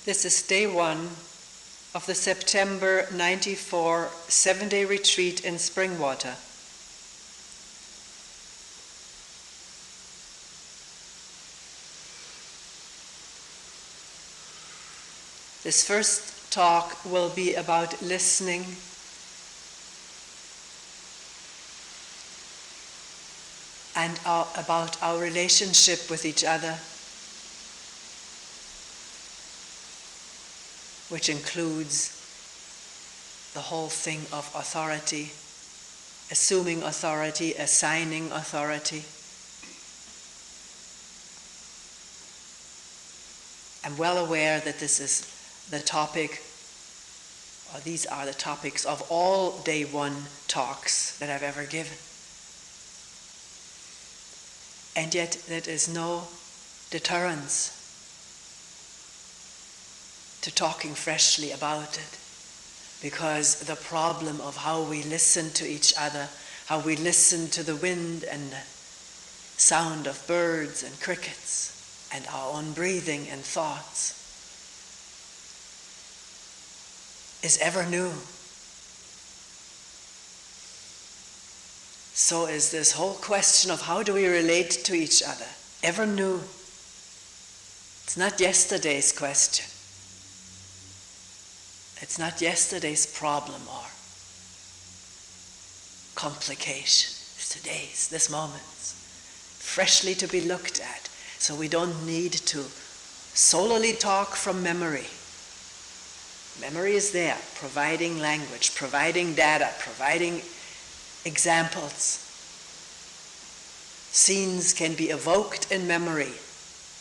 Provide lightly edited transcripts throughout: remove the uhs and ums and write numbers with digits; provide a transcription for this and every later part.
This is day 1 of the September 94 7-day retreat in Springwater. This first talk will be about listening and about our relationship with each other, which includes the whole thing of authority, assuming authority, assigning authority. I'm well aware that this is the topic, or these are the topics of all day 1 talks that I've ever given. And yet there is no deterrence to talking freshly about it, because the problem of how we listen to each other, how we listen to the wind and the sound of birds and crickets and our own breathing and thoughts is ever new. So is this whole question of how do we relate to each other ever new. It's not yesterday's question. It's not yesterday's problem or complication. It's today's, this moment's, freshly to be looked at. So we don't need to solely talk from memory. Memory is there, providing language, providing data, providing examples. Scenes can be evoked in memory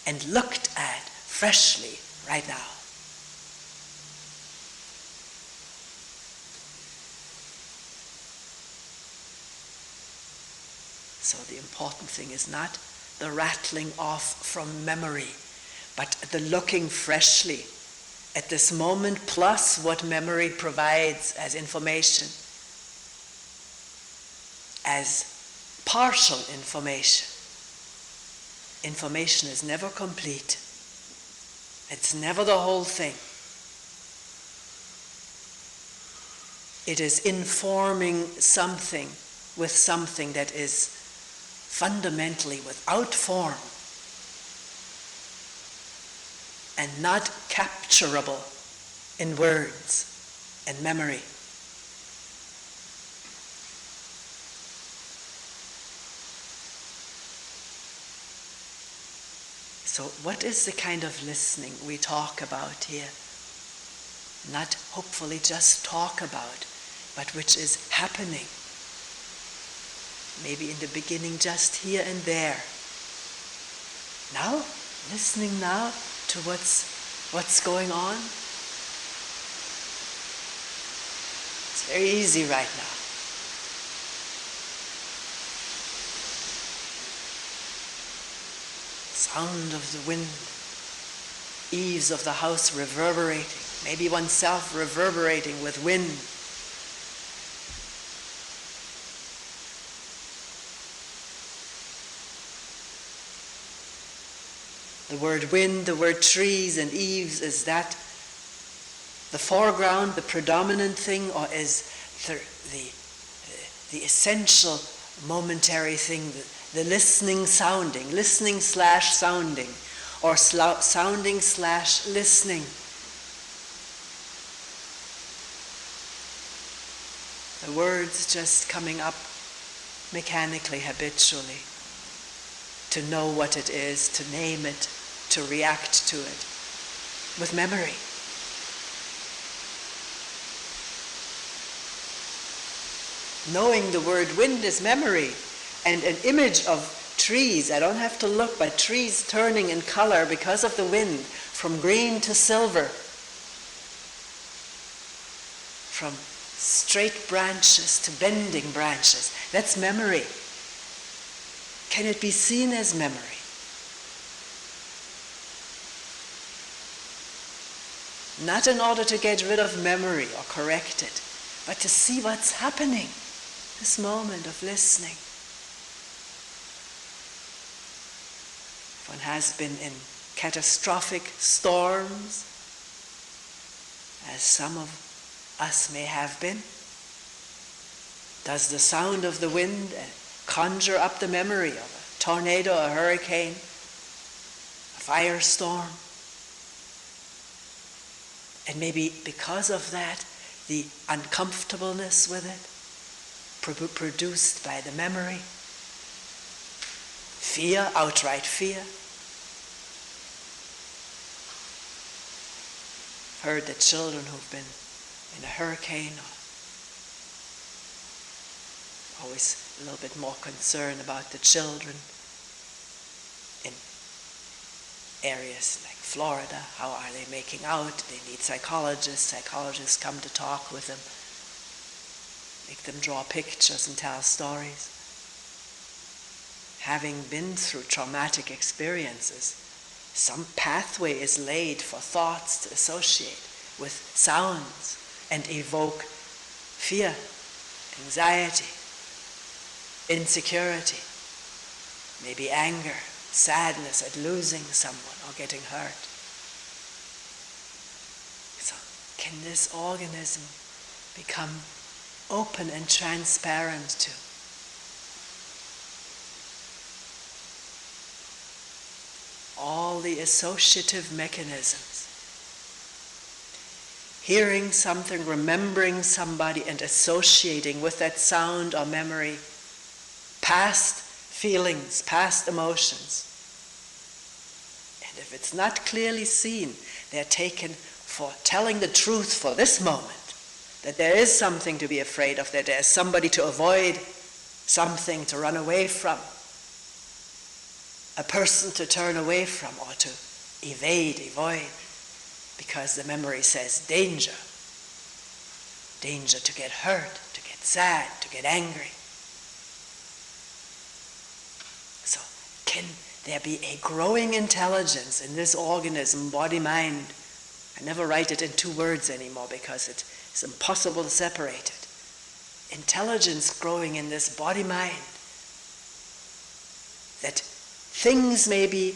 and looked at freshly right now. So the important thing is not the rattling off from memory, but the looking freshly at this moment plus what memory provides as information, as partial information. Information is never complete. It's never the whole thing. It is informing something with something that is fundamentally without form and not capturable in words and memory. So what is the kind of listening we talk about here? Not hopefully just talk about, but which is happening. Maybe in the beginning just here and there. Now, listening now to what's going on. It's very easy right now. Sound of the wind, eaves of the house reverberating, maybe oneself reverberating with wind. The word wind, the word trees and eaves, is that the foreground, the predominant thing, or is the essential momentary thing, the listening sounding, listening slash sounding, or sounding slash listening? The words just coming up mechanically, habitually, to know what it is, to name it, to react to it, with memory. Knowing the word wind is memory, and an image of trees, I don't have to look, but trees turning in color because of the wind, from green to silver, from straight branches to bending branches. That's memory. Can it be seen as memory? Not in order to get rid of memory or correct it, but to see what's happening, this moment of listening. One has been in catastrophic storms, as some of us may have been? Does the sound of the wind conjure up the memory of a tornado, a hurricane, a firestorm? And maybe because of that, the uncomfortableness with it, produced by the memory, fear, outright fear. Heard that children who've been in a hurricane are always a little bit more concerned about the children in areas like Florida. How are they making out? They need psychologists. Psychologists come to talk with them, make them draw pictures and tell stories. Having been through traumatic experiences, some pathway is laid for thoughts to associate with sounds and evoke fear, anxiety, insecurity, maybe anger, sadness at losing someone or getting hurt. So, can this organism become open and transparent to all the associative mechanisms? Hearing something, remembering somebody, and associating with that sound or memory past feelings, past emotions. And if it's not clearly seen, they're taken for telling the truth for this moment, that there is something to be afraid of, that there's somebody to avoid, something to run away from, a person to turn away from or to avoid, because the memory says danger. Danger to get hurt, to get sad, to get angry. So, can there be a growing intelligence in this organism, body-mind? I never write it in 2 words anymore because it's impossible to separate it. Intelligence growing in this body-mind, that things may be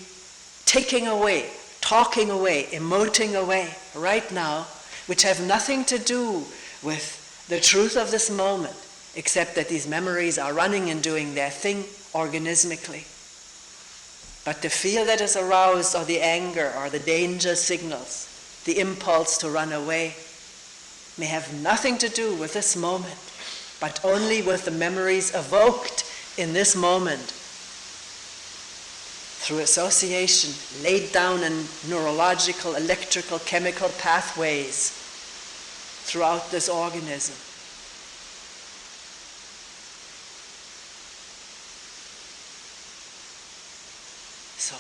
taking away, talking away, emoting away right now, which have nothing to do with the truth of this moment, except that these memories are running and doing their thing organismically. But the fear that is aroused, or the anger, or the danger signals, the impulse to run away, may have nothing to do with this moment, but only with the memories evoked in this moment through association, laid down in neurological, electrical, chemical pathways throughout this organism. So,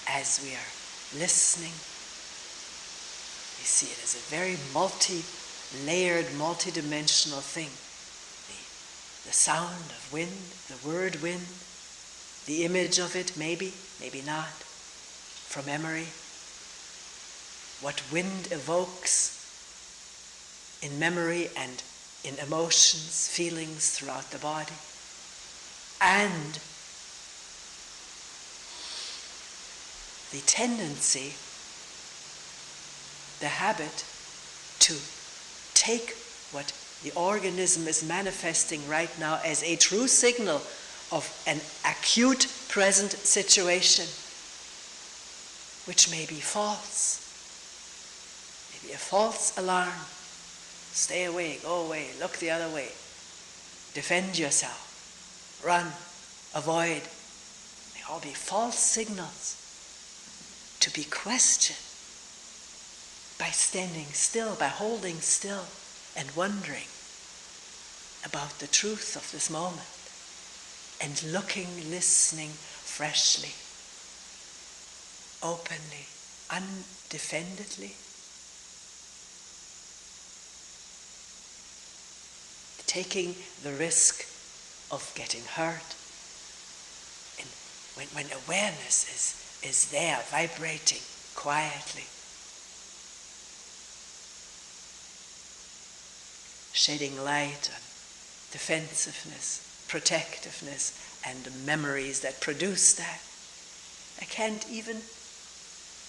as we are listening, we see it as a very multi-layered, multi-dimensional thing. The sound of wind, the word wind, the image of it, maybe not, from memory. What wind evokes in memory and in emotions, feelings throughout the body. And the tendency, the habit to take what the organism is manifesting right now as a true signal of an acute present situation, which may be false, maybe a false alarm. Stay away, go away, look the other way, defend yourself, run, avoid. May all be false signals to be questioned by standing still, by holding still and wondering about the truth of this moment and looking, listening freshly, openly, undefendedly. Taking the risk of getting hurt. And when awareness is there, vibrating quietly, shedding light on defensiveness, protectiveness, and the memories that produce that. I can't even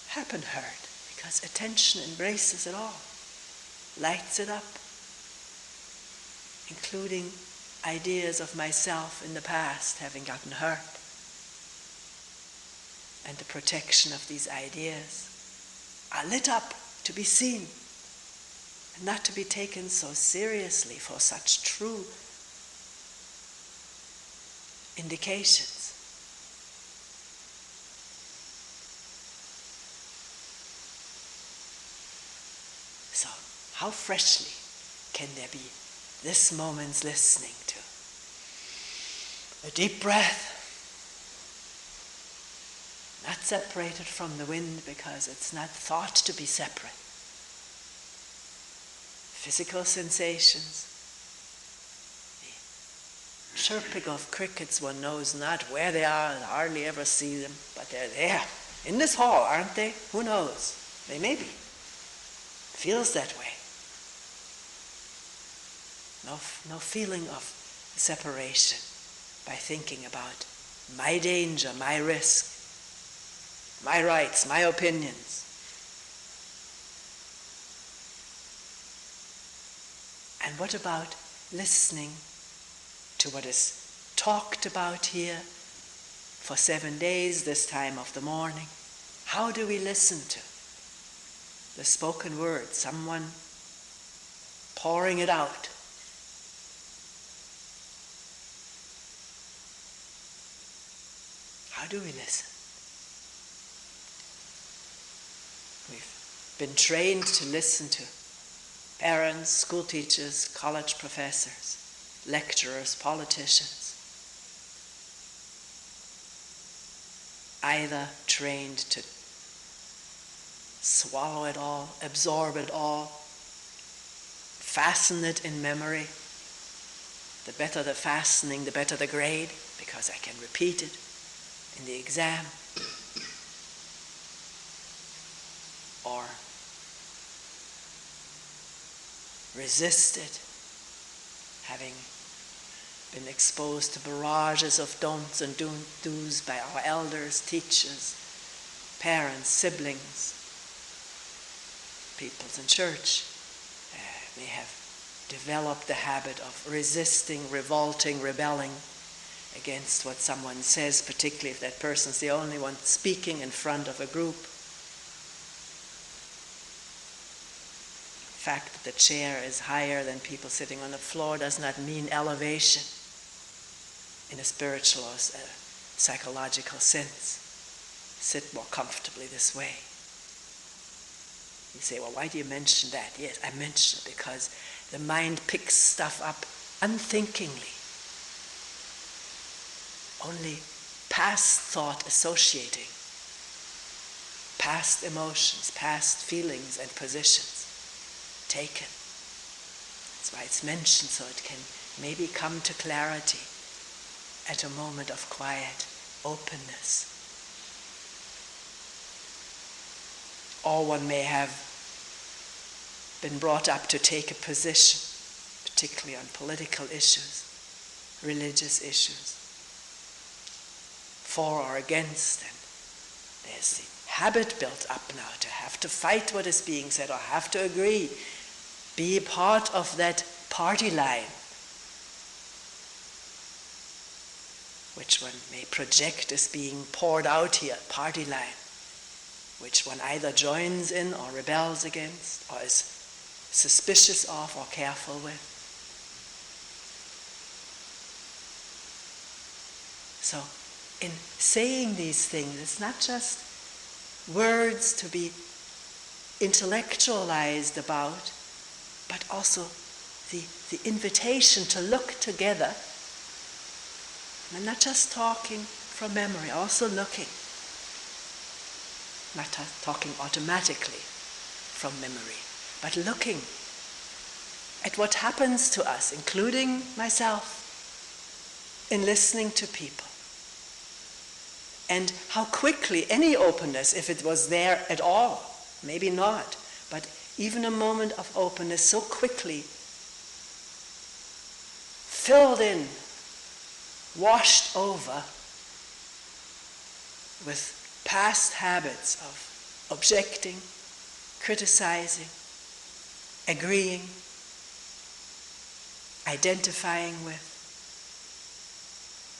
happen hurt because attention embraces it all. lights it up, including ideas of myself in the past having gotten hurt, and the protection of these ideas are lit up to be seen and not to be taken so seriously for such true indications. So, how freshly can there be this moment's listening to a deep breath, not separated from the wind because it's not thought to be separate. Physical sensations, the chirping of crickets, one knows not where they are, and hardly ever see them, but they're there. In this hall, aren't they? Who knows? They may be. Feels that way. No feeling of separation by thinking about my danger, my risk, my rights, my opinions. And what about listening to what is talked about here for 7 days, this time of the morning? How do we listen to the spoken word, someone pouring it out? How do we listen? We've been trained to listen to parents, school teachers, college professors, lecturers, politicians. Either trained to swallow it all, absorb it all, fasten it in memory. The better the fastening, the better the grade, because I can repeat it in the exam. Or resist it, having been exposed to barrages of don'ts and do's by our elders, teachers, parents, siblings, peoples in church, may have developed the habit of resisting, revolting, rebelling against what someone says, particularly if that person's the only one speaking in front of a group. The fact that the chair is higher than people sitting on the floor does not mean elevation in a spiritual or psychological sense. Sit more comfortably this way. You say, well, why do you mention that? Yes, I mention it because the mind picks stuff up unthinkingly. Only past thought associating, past emotions, past feelings and positions taken. That's why it's mentioned, so it can maybe come to clarity at a moment of quiet openness. Or one may have been brought up to take a position, particularly on political issues, religious issues, for or against, and there's the habit built up now to have to fight what is being said or have to agree, be a part of that party line, which one may project as being poured out here, party line, which one either joins in or rebels against or is suspicious of or careful with. So, in saying these things, it's not just words to be intellectualized about, but also the invitation to look together. I'm not just talking from memory, also looking. Not talking automatically from memory, but looking at what happens to us, including myself, in listening to people. And how quickly any openness, if it was there at all, maybe not, but even a moment of openness so quickly filled in, washed over with past habits of objecting, criticizing, agreeing, identifying with,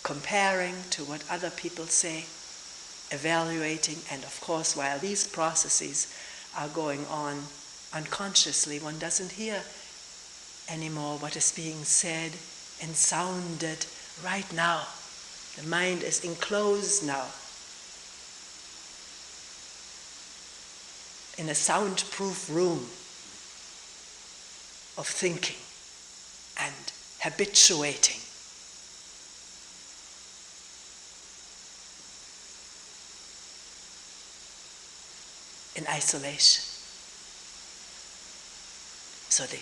comparing to what other people say, evaluating, and of course, while these processes are going on unconsciously, one doesn't hear anymore what is being said and sounded right now. The mind is enclosed now in a soundproof room of thinking and habituating. In isolation. So the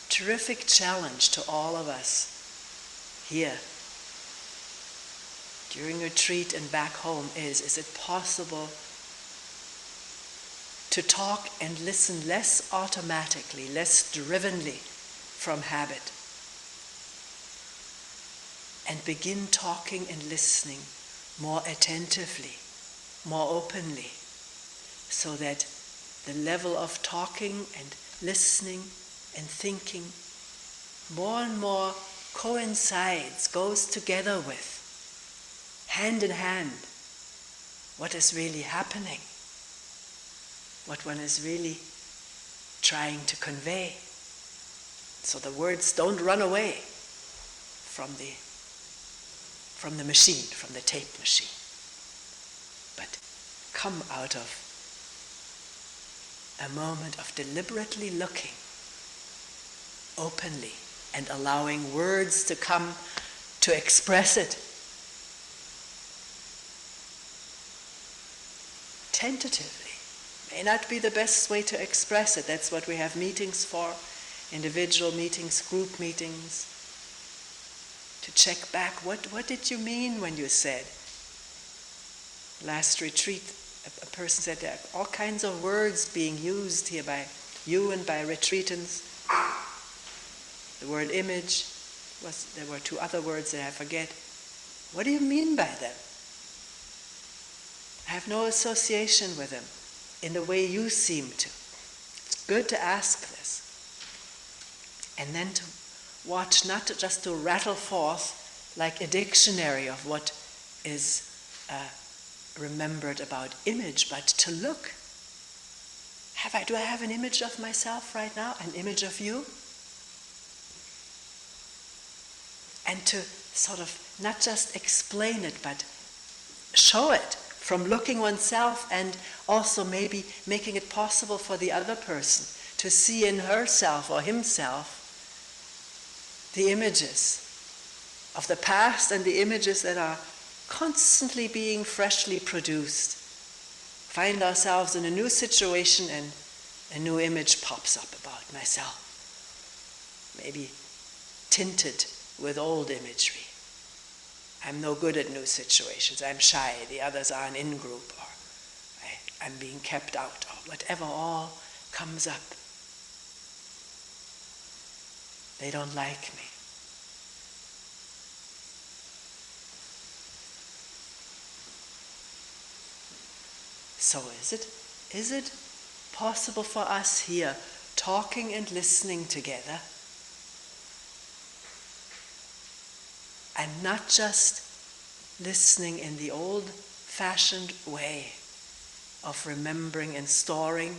terrific challenge to all of us here during retreat and back home is it possible to talk and listen less automatically, less drivenly from habit, and begin talking and listening more attentively, more openly, so that the level of talking and listening and thinking more and more coincides, goes together with, hand in hand, what is really happening, what one is really trying to convey. So the words don't run away from the machine, from the tape machine, but come out of a moment of deliberately looking openly and allowing words to come to express it. Tentatively. May not be the best way to express it. That's what we have meetings for, individual meetings, group meetings, to check back. What did you mean when you said? Last retreat, a person said there are all kinds of words being used here by you and by retreatants. The word image, there were two other words that I forget. What do you mean by them? I have no association with them in the way you seem to. It's good to ask this. And then to watch, not just to rattle forth like a dictionary of what is remembered about image, but to look. Do I have an image of myself right now? An image of you? And to sort of not just explain it, but show it from looking oneself, and also maybe making it possible for the other person to see in herself or himself the images of the past and the images that are constantly being freshly produced. Find ourselves in a new situation and a new image pops up about myself. Maybe tinted with old imagery. I'm no good at new situations. I'm shy. The others are an in-group, or I'm being kept out, or whatever all comes up. They don't like me. So is it possible for us here, talking and listening together, and not just listening in the old-fashioned way of remembering and storing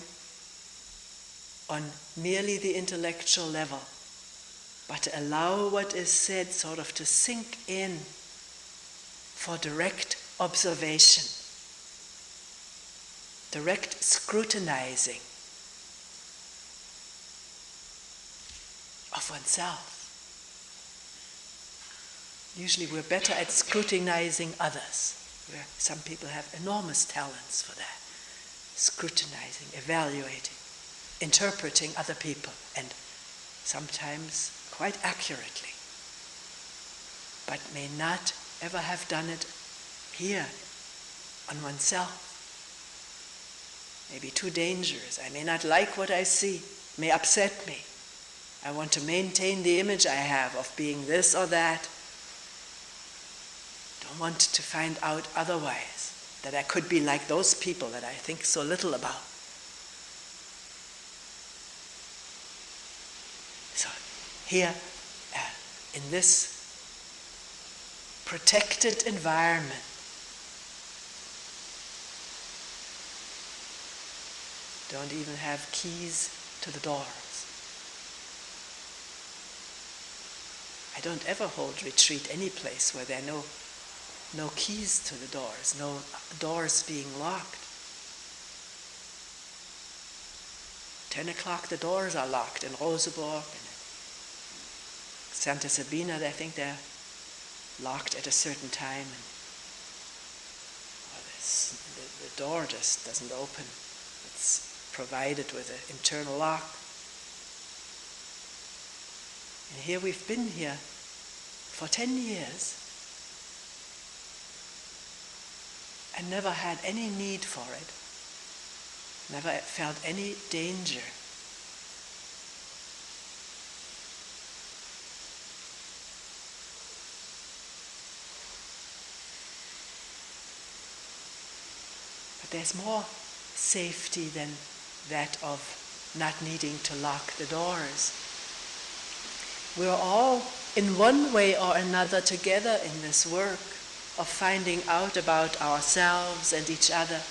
on merely the intellectual level, but to allow what is said sort of to sink in for direct observation, direct scrutinizing of oneself. Usually we're better at scrutinizing others. Some people have enormous talents for that. Scrutinizing, evaluating, interpreting other people, and sometimes quite accurately, but may not ever have done it here on oneself. May be too dangerous. I may not like what I see, may upset me. I want to maintain the image I have of being this or that. Don't want to find out otherwise, that I could be like those people that I think so little about. here in this protected environment. Don't even have keys to the doors. I don't ever hold retreat any place where there are no keys to the doors, no doors being locked. 10 o'clock the doors are locked in Roseborg and Santa Sabina. I think they're locked at a certain time, and the door just doesn't open. It's provided with an internal lock. And here we've been here for 10 years and never had any need for it, never felt any danger. There's more safety than that of not needing to lock the doors. We're all, in one way or another, together in this work of finding out about ourselves and each other.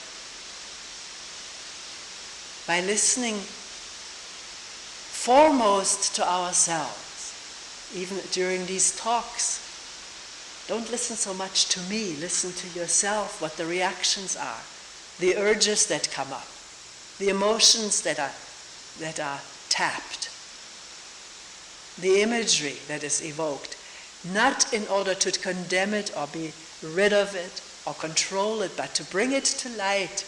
By listening foremost to ourselves, even during these talks. Don't listen so much to me, listen to yourself, what the reactions are. The urges that come up, the emotions that are tapped, the imagery that is evoked, not in order to condemn it or be rid of it or control it, but to bring it to light.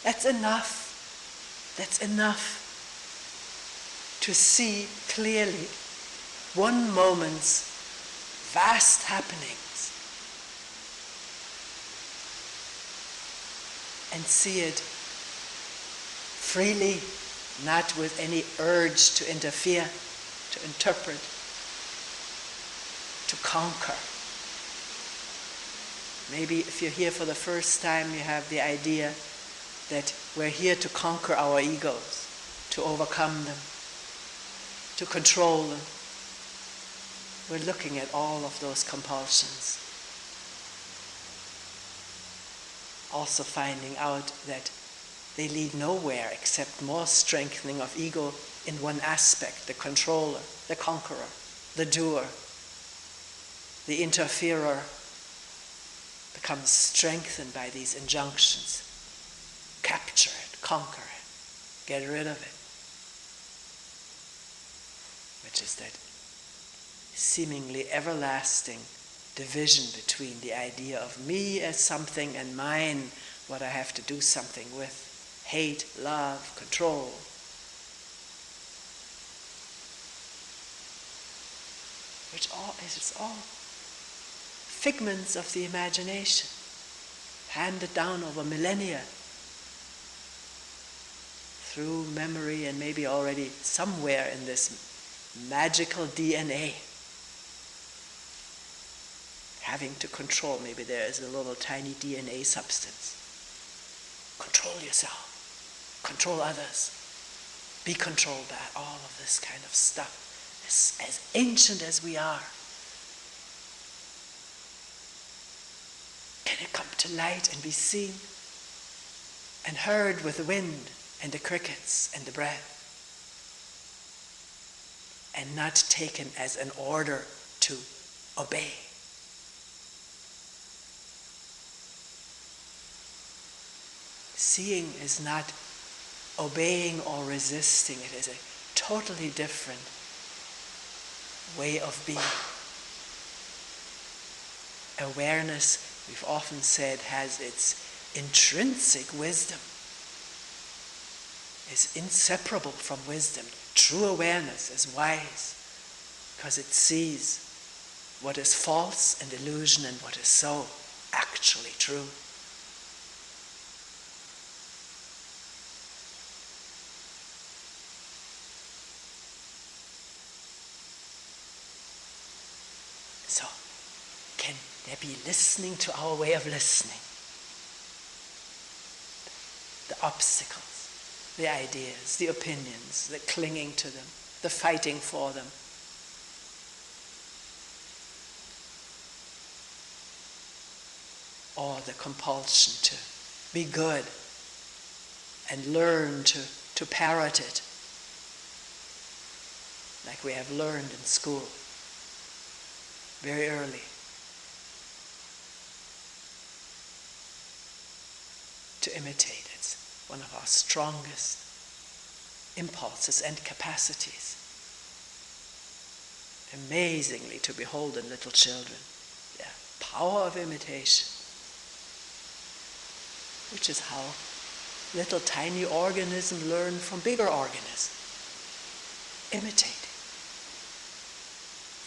That's enough. That's enough to see clearly one moment's vast happenings and see it freely, not with any urge to interfere, to interpret, to conquer. Maybe if you're here for the first time, you have the idea that we're here to conquer our egos, to overcome them, to control them. We're looking at all of those compulsions. Also finding out that they lead nowhere except more strengthening of ego in one aspect: the controller, the conqueror, the doer. The interferer becomes strengthened by these injunctions. Capture it, conquer it, get rid of it. Which is that seemingly everlasting division between the idea of me as something and mine, what I have to do something with. Hate, love, control. Which is all figments of the imagination, handed down over millennia through memory and maybe already somewhere in this magical DNA. Having to control, maybe there is a little tiny DNA substance. Control yourself, control others, be controlled by all of this kind of stuff. As ancient as we are, can it come to light and be seen and heard with the wind and the crickets and the breath, and not taken as an order to obey? Seeing is not obeying or resisting. It is a totally different way of being. Awareness, we've often said, has its intrinsic wisdom, is inseparable from wisdom. True awareness is wise because it sees what is false and illusion and what is so actually true. So, can there be listening to our way of listening? The obstacles, the ideas, the opinions, the clinging to them, the fighting for them. Or the compulsion to be good and learn to parrot it, like we have learned in school very early. To imitate, it's one of our strongest impulses and capacities. Amazingly to behold in little children, the power of imitation, which is how little tiny organisms learn from bigger organisms. Imitating.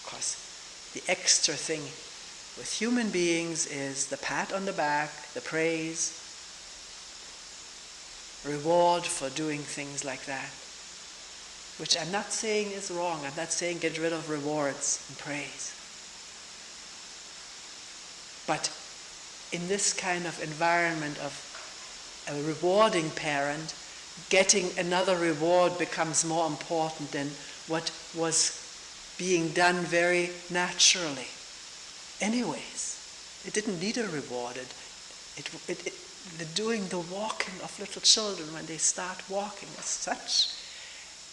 Of course, the extra thing with human beings is the pat on the back, the praise, reward for doing things like that, which I'm not saying is wrong. I'm not saying get rid of rewards and praise. But in this kind of environment of a rewarding parent, getting another reward becomes more important than what was being done very naturally. Anyways, it didn't need a reward. Doing the walking of little children when they start walking, there's such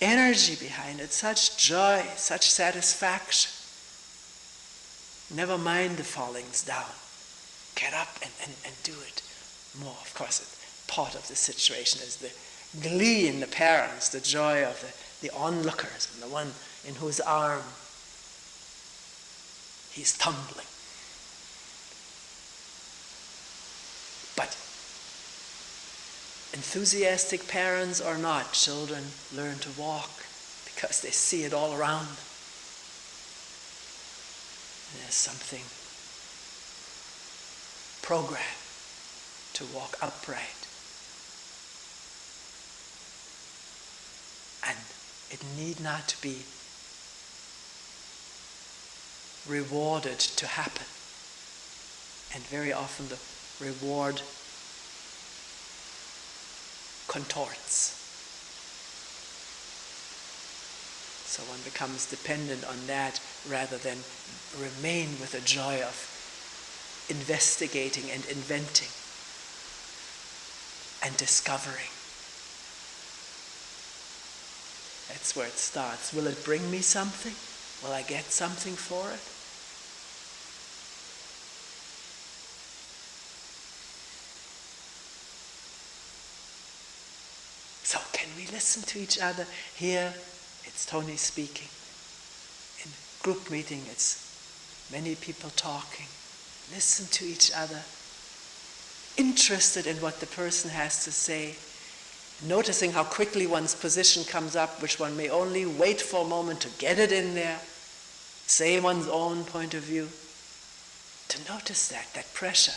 energy behind it, such joy, such satisfaction. Never mind the fallings down. Get up and do it more. Of course, part of the situation is the glee in the parents, the joy of the onlookers, and the one in whose arm he's tumbling. But enthusiastic parents or not, children learn to walk because they see it all around them. And there's something programmed to walk upright. And it need not be rewarded to happen. And very often the reward contorts. So one becomes dependent on that rather than remain with the joy of investigating and inventing and discovering. That's where it starts. Will it bring me something? Will I get something for it? So can we listen to each other? Here, it's Toni speaking. In group meeting, it's many people talking. Listen to each other. Interested in what the person has to say. Noticing how quickly one's position comes up, which one may only wait for a moment to get it in there. Say one's own point of view. To notice that pressure.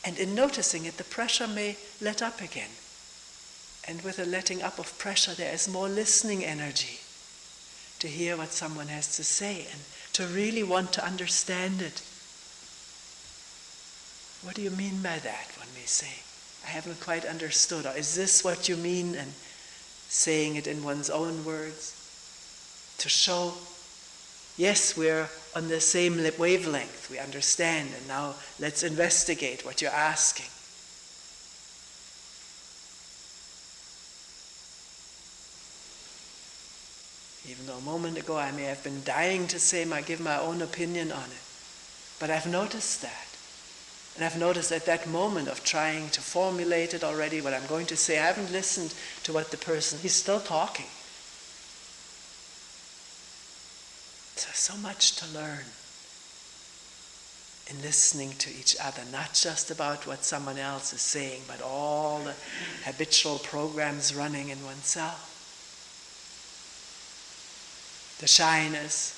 And in noticing it, the pressure may let up again. And with a letting up of pressure, there is more listening energy to hear what someone has to say and to really want to understand it. What do you mean by that, one may say? I haven't quite understood. Or is this what you mean? And saying it in one's own words. To show, yes, we're on the same wavelength. We understand. And now let's investigate what you're asking. Even though a moment ago I may have been dying to give my own opinion on it. But I've noticed that. And I've noticed at that moment of trying to formulate it already, what I'm going to say, I haven't listened to what the person, he's still talking. So much to learn in listening to each other, not just about what someone else is saying, but all the habitual programs running in oneself. The shyness,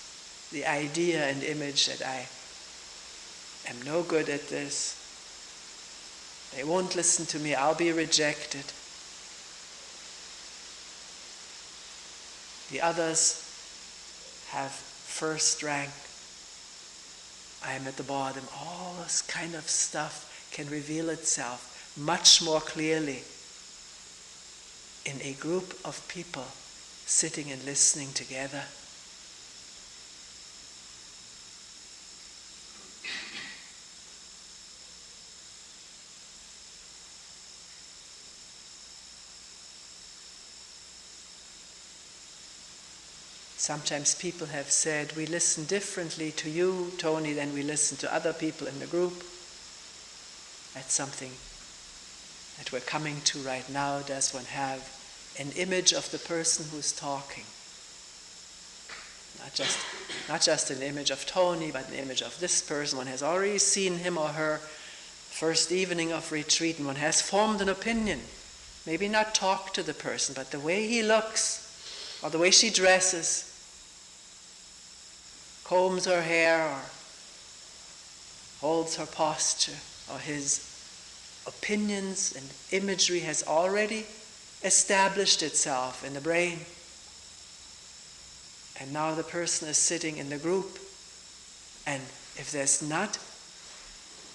the idea and image that I am no good at this. They won't listen to me. I'll be rejected. The others have first rank. I am at the bottom. All this kind of stuff can reveal itself much more clearly in a group of people sitting and listening together. Sometimes people have said, we listen differently to you, Toni, than we listen to other people in the group. That's something that we're coming to right now. Does one have an image of the person who's talking? Not just an image of Toni, but an image of this person. One has already seen him or her first evening of retreat, and one has formed an opinion. Maybe not talk to the person, but the way he looks, or the way she dresses, combs her hair, or holds her posture, or his opinions and imagery has already established itself in the brain. And now the person is sitting in the group, and if there's not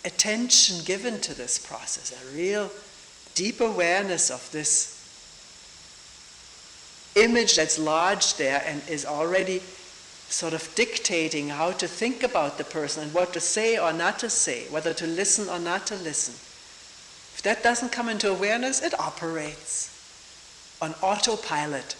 attention given to this process, a real deep awareness of this image that's lodged there and is already sort of dictating how to think about the person and what to say or not to say, whether to listen or not to listen. If that doesn't come into awareness, it operates on autopilot.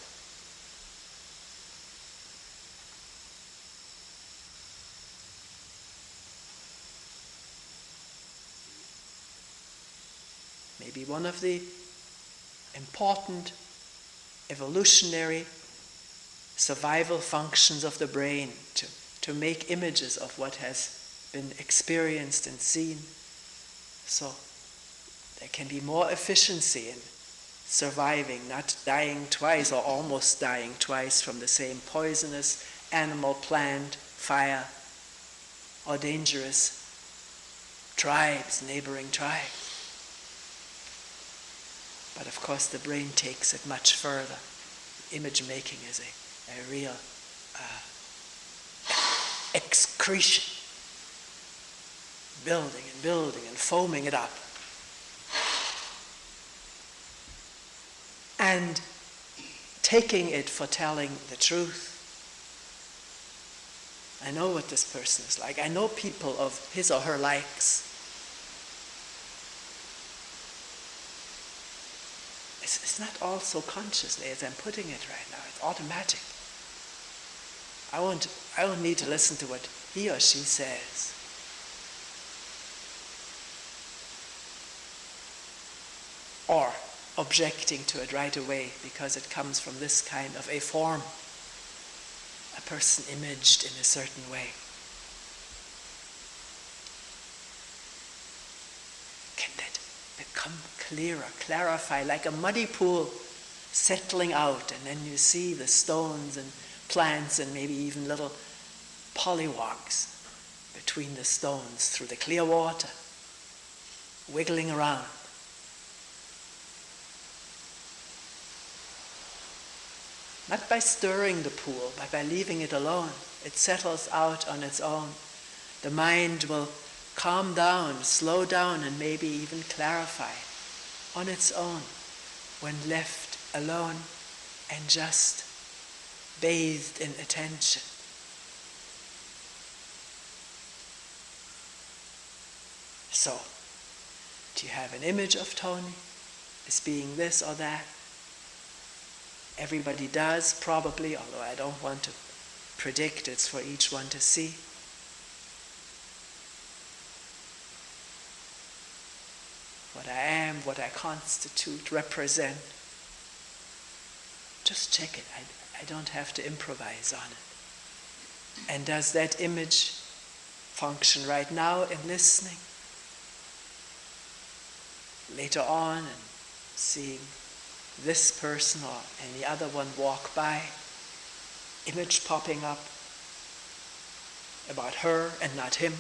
Maybe one of the important evolutionary survival functions of the brain to make images of what has been experienced and seen. So there can be more efficiency in surviving, not dying twice or almost dying twice from the same poisonous animal, plant, fire, or dangerous tribes, neighboring tribes. But of course the brain takes it much further. Image making is a real excretion, building and building and foaming it up. And taking it for telling the truth. I know what this person is like. I know people of his or her likes. It's not all so consciously as I'm putting it right now. It's automatic. I don't need to listen to what he or she says. Or objecting to it right away because it comes from this kind of a form, a person imaged in a certain way. Can that become clearer, clarify, like a muddy pool settling out, and then you see the stones and plants and maybe even little pollywogs between the stones through the clear water, wiggling around. Not by stirring the pool, but by leaving it alone. It settles out on its own. The mind will calm down, slow down, and maybe even clarify on its own when left alone and just bathed in attention. So, do you have an image of Toni as being this or that? Everybody does, probably, although I don't want to predict. It's for each one to see. What I am, what I constitute, represent. Just check it. I don't have to improvise on it. And does that image function right now in listening? Later on, and seeing this person or any other one walk by, image popping up about her and not him.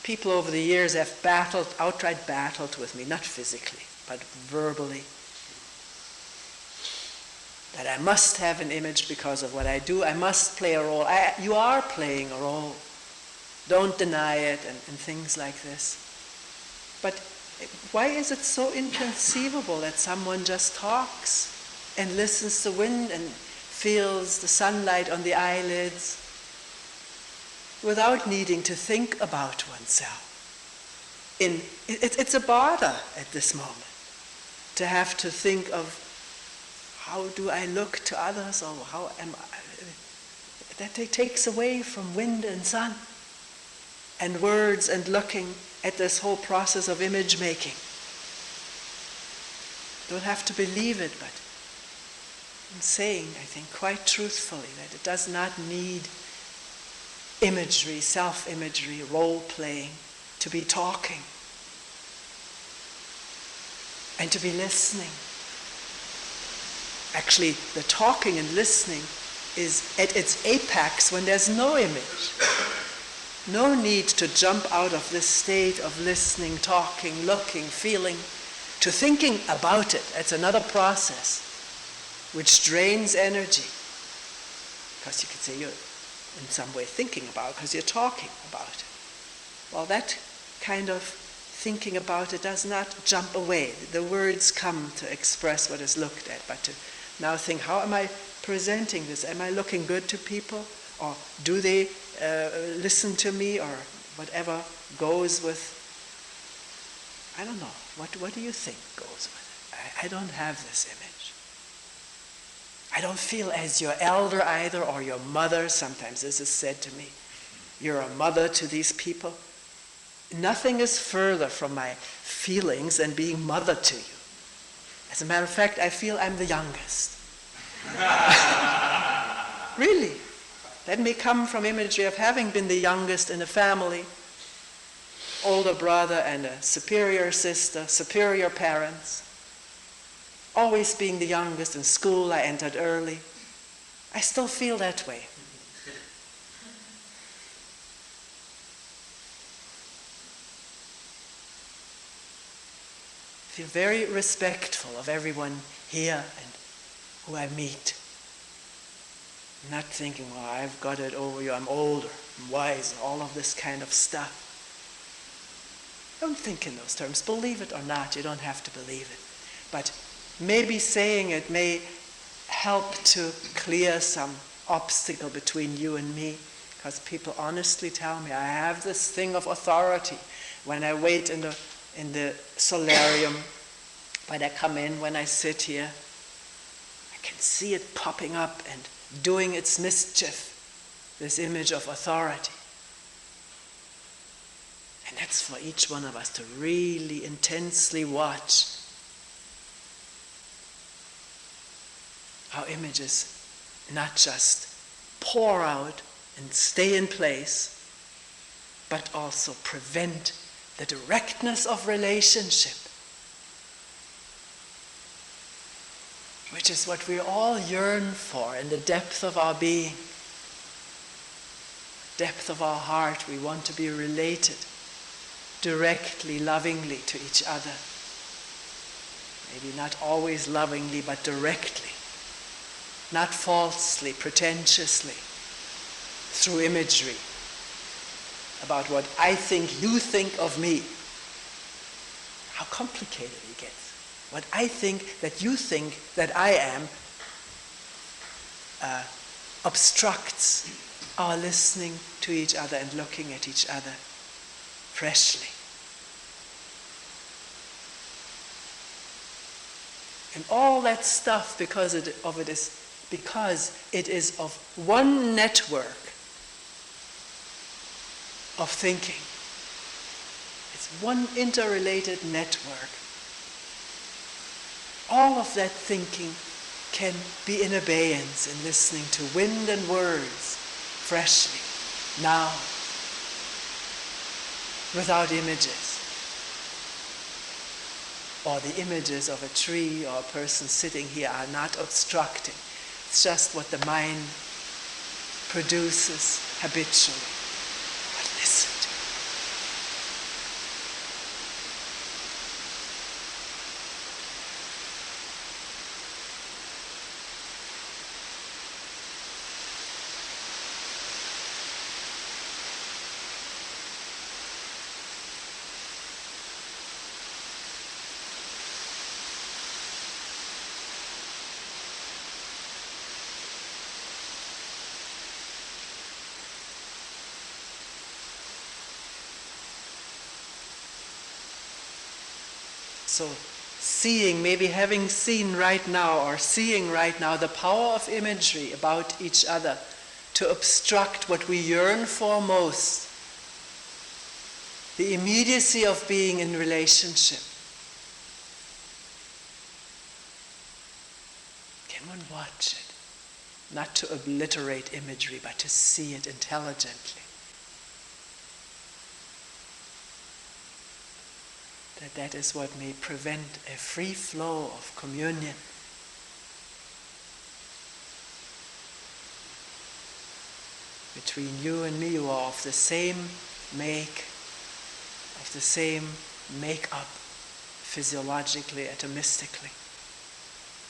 People over the years have outright battled with me, not physically, but verbally. That I must have an image because of what I do. I must play a role. You are playing a role. Don't deny it, and things like this. But why is it so inconceivable that someone just talks and listens to wind and feels the sunlight on the eyelids without needing to think about oneself? It's a bother at this moment to have to think of how do I look to others, or how am I. That takes away from wind and sun and words and looking at this whole process of image making. Don't have to believe it, but I'm saying, I think, quite truthfully, that it does not need imagery, self-imagery, role-playing, to be talking and to be listening. Actually, the talking and listening is at its apex when there's no image. No need to jump out of this state of listening, talking, looking, feeling, to thinking about it. It's another process which drains energy. Because you could say you're in some way thinking about it because you're talking about it. Well, that kind of thinking about it does not jump away. The words come to express what is looked at, but to now think, how am I presenting this? Am I looking good to people? Or do they listen to me? Or whatever goes with, I don't know, what do you think goes with it? I don't have this image. I don't feel as your elder either, or your mother. Sometimes this is said to me. You're a mother to these people. Nothing is further from my feelings than being mother to you. As a matter of fact, I feel I'm the youngest. Really. That may come from imagery of having been the youngest in a family, older brother and a superior sister, superior parents. Always being the youngest in school, I entered early. I still feel that way. I feel very respectful of everyone here and who I meet. I'm not thinking, well, I've got it over you, I'm older, I'm wiser, all of this kind of stuff. Don't think in those terms. Believe it or not, you don't have to believe it. But maybe saying it may help to clear some obstacle between you and me, because people honestly tell me I have this thing of authority when I wait in the solarium, when I come in, when I sit here. I can see it popping up and doing its mischief, this image of authority. And that's for each one of us to really intensely watch how images not just pour out and stay in place, but also prevent the directness of relationship, which is what we all yearn for in the depth of our being, depth of our heart. We want to be related directly, lovingly to each other. Maybe not always lovingly, but directly. Not falsely, pretentiously, through imagery about what I think you think of me. How complicated it gets. What I think that you think that I am obstructs our listening to each other and looking at each other freshly. And all that stuff, because it is of one network of thinking. It's one interrelated network. All of that thinking can be in abeyance in listening to wind and words freshly, now, without images. Or the images of a tree or a person sitting here are not obstructing. It's just what the mind produces habitually. But listen to it. So seeing, maybe having seen right now or seeing right now the power of imagery about each other to obstruct what we yearn for most, the immediacy of being in relationship. Can one watch it? Not to obliterate imagery, but to see it intelligently. That is what may prevent a free flow of communion. Between you and me, you are of the same make, of the same make-up, physiologically, atomistically,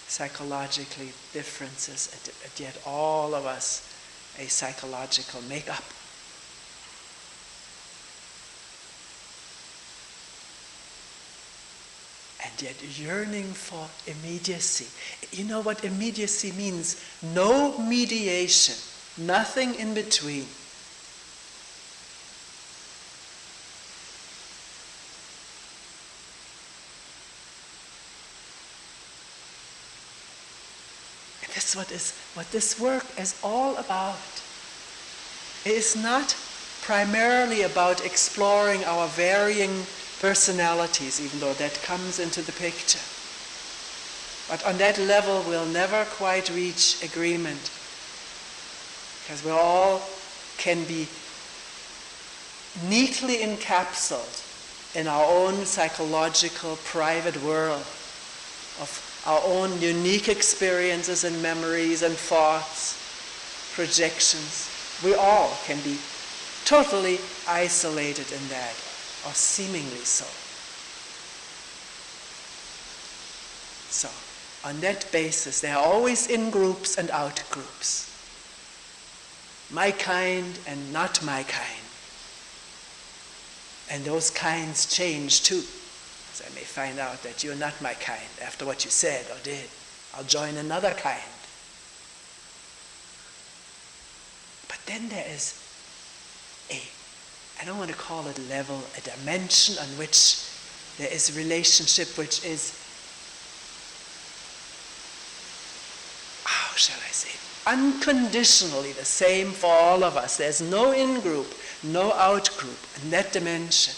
psychologically, differences, and yet all of us a psychological make-up. And yet yearning for immediacy. You know what immediacy means? No mediation, nothing in between. And this is what this work is all about. It is not primarily about exploring our varying personalities, even though that comes into the picture. But on that level, we'll never quite reach agreement, because we all can be neatly encapsulated in our own psychological private world of our own unique experiences and memories and thoughts, projections. We all can be totally isolated in that, or seemingly so. So, on that basis, they are always in groups and out groups. My kind and not my kind. And those kinds change too. So I may find out that you're not my kind after what you said or did. I'll join another kind. But then there is I don't want to call it level, a dimension on which there is relationship which is, how shall I say, unconditionally the same for all of us. There's no in-group, no out-group in that dimension.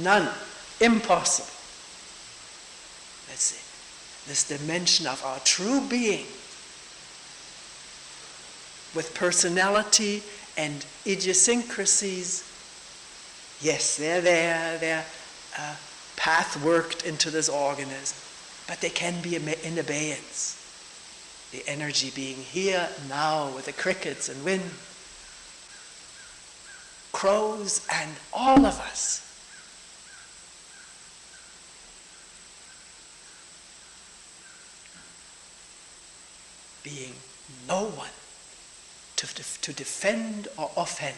None. Impossible. That's it. This dimension of our true being with personality and idiosyncrasies. Yes, they're there, they're path worked into this organism, but they can be in abeyance. The energy being here now with the crickets and wind, crows and all of us. Being no one to defend or offend.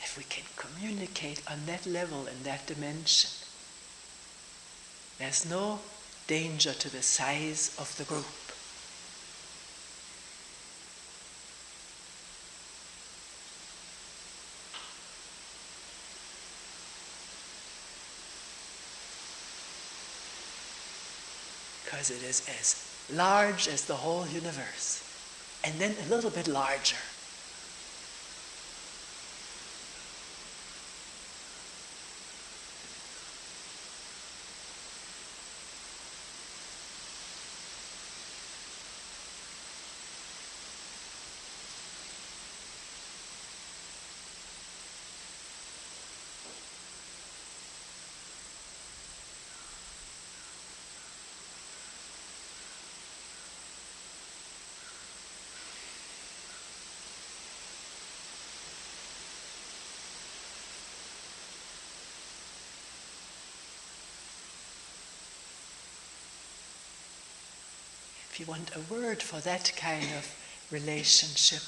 If we can communicate on that level, in that dimension, there's no danger to the size of the group. Because it is as large as the whole universe, and then a little bit larger. If you want a word for that kind of relationship,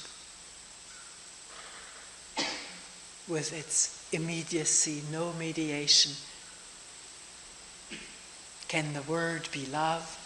with its immediacy, no mediation. Can the word be love?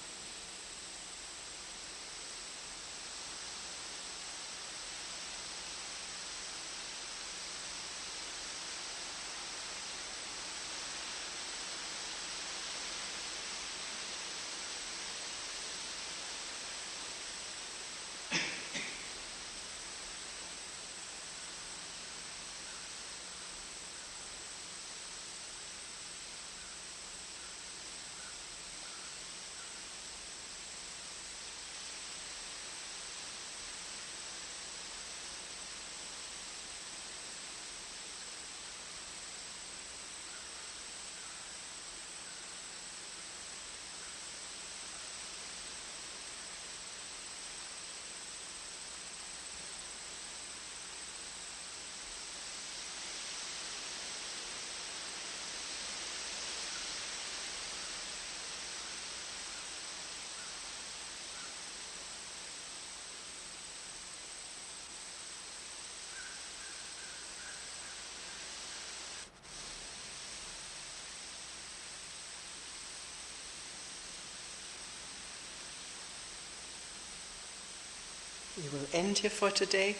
We will end here for today.